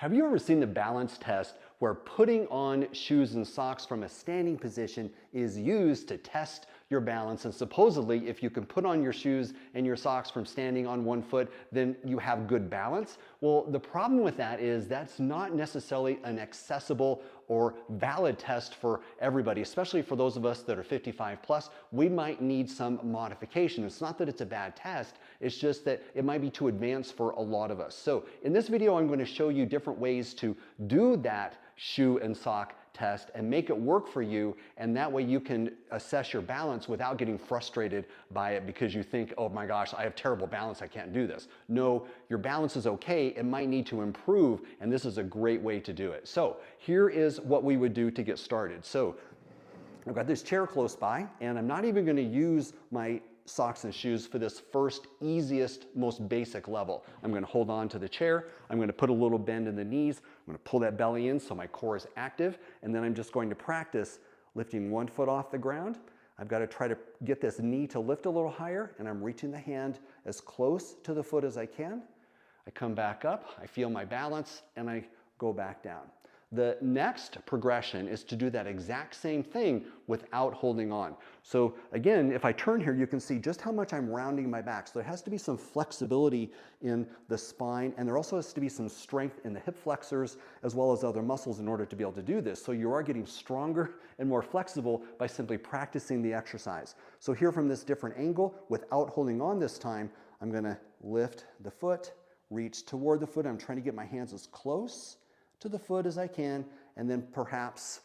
Have you ever seen the balance test where putting on shoes and socks from a standing position is used to test your balance? And supposedly, if you can put on your shoes and your socks from standing on one foot, then you have good balance. Well, the problem with that is that's not necessarily an accessible or valid test for everybody, especially for those of us that are 55 plus. We might need some modification. It's not that it's a bad test, it's just that it might be too advanced for a lot of us. So in this video, I'm going to show you different ways to do that shoe and sock test and make it work for you, and that way you can assess your balance without getting frustrated by it because you think, oh my gosh, I have terrible balance, I can't do this. No, your balance is okay, it might need to improve, and this is a great way to do it. So here is what we would do to get started. So I've got this chair close by, and I'm not even going to use my socks and shoes for this first, easiest, most basic level. I'm going to hold on to the chair. I'm going to put a little bend in the knees. I'm going to pull that belly in so my core is active. And then I'm just going to practice lifting one foot off the ground. I've got to try to get this knee to lift a little higher, and I'm reaching the hand as close to the foot as I can. I come back up, I feel my balance, and I go back down. The next progression is to do that exact same thing without holding on. So again, if I turn here, you can see just how much I'm rounding my back. So there has to be some flexibility in the spine, and there also has to be some strength in the hip flexors as well as other muscles in order to be able to do this. So you are getting stronger and more flexible by simply practicing the exercise. So here from this different angle, without holding on this time, I'm gonna lift the foot, reach toward the foot. I'm trying to get my hands as close to the foot as I can, and then perhaps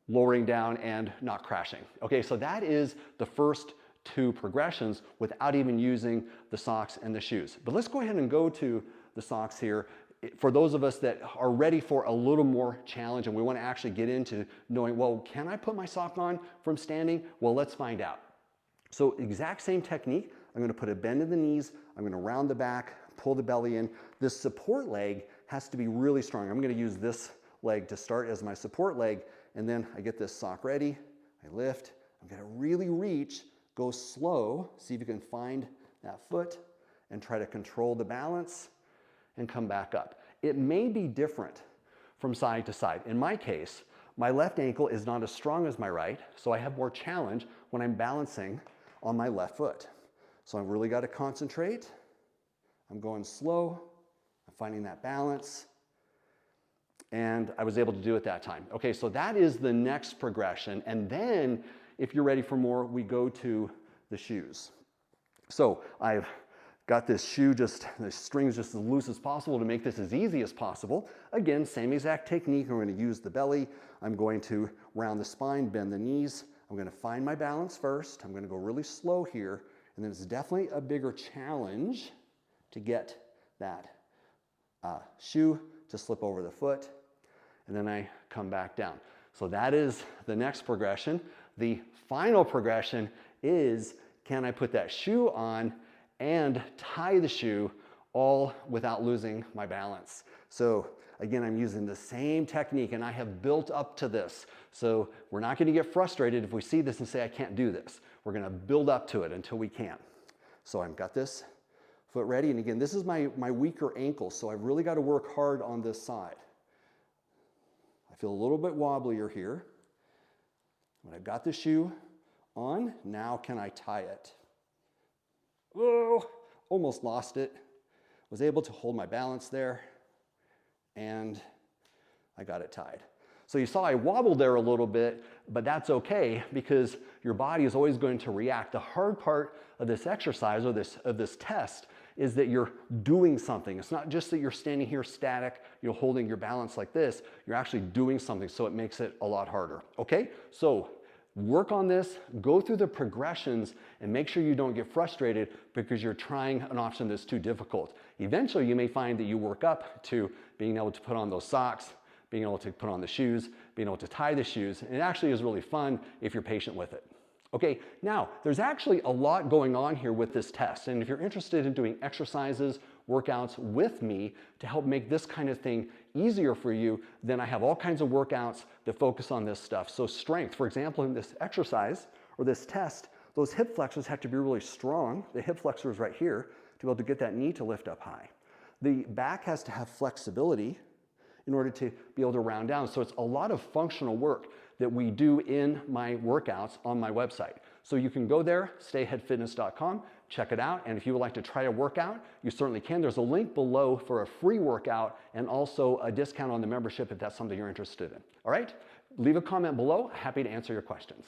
lowering down and not crashing. Okay, so that is the first two progressions without even using the socks and the shoes. But let's go ahead and go to the socks here. For those of us that are ready for a little more challenge and we want to actually get into knowing, well, can I put my sock on from standing? Well, let's find out. So exact same technique. I'm going to put a bend in the knees. I'm going to round the back, pull the belly in. This support leg has to be really strong. I'm going to use this leg to start as my support leg, and then I get this sock ready. I lift. I'm going to really reach, go slow, see if you can find that foot, and try to control the balance and come back up. It may be different from side to side. In my case, my left ankle is not as strong as my right, so I have more challenge when I'm balancing on my left foot. So I've really got to concentrate. I'm going slow. I'm finding that balance. And I was able to do it that time. Okay, so that is the next progression. And then, if you're ready for more, we go to the shoes. So I've got this shoe, the strings just as loose as possible to make this as easy as possible. Again, same exact technique. I'm going to use the belly. I'm going to round the spine, bend the knees. I'm going to find my balance first. I'm going to go really slow here. And then it's definitely a bigger challenge to get that shoe to slip over the foot. And then I come back down. So that is the next progression. The final progression is, can I put that shoe on and tie the shoe all without losing my balance? So again, I'm using the same technique, and I have built up to this. So we're not going to get frustrated if we see this and say, I can't do this. We're going to build up to it until we can. So I've got this foot ready, and again, this is my weaker ankle, so I've really got to work hard on this side. I feel a little bit wobblier here. When I've got the shoe on, now can I tie it? Oh, almost lost it. Was able to hold my balance there, and I got it tied. So you saw I wobbled there a little bit, but that's okay because your body is always going to react. The hard part of this exercise or of this test is that you're doing something. It's not just that you're standing here static, you're holding your balance like this. You're actually doing something, so it makes it a lot harder. Okay? So work on this, go through the progressions, and make sure you don't get frustrated because you're trying an option that's too difficult. Eventually, you may find that you work up to being able to put on those socks, being able to put on the shoes, being able to tie the shoes. And it actually is really fun if you're patient with it. Okay, now there's actually a lot going on here with this test. And if you're interested in doing exercises, workouts with me to help make this kind of thing easier for you, then I have all kinds of workouts that focus on this stuff. So strength, for example, in this exercise or this test, those hip flexors have to be really strong. The hip flexor is right here to be able to get that knee to lift up high. The back has to have flexibility in order to be able to round down. So it's a lot of functional work that we do in my workouts on my website. So you can go there, stayaheadfitness.com, check it out, and if you would like to try a workout, you certainly can. There's a link below for a free workout and also a discount on the membership if that's something you're interested in. All right? Leave a comment below. Happy to answer your questions.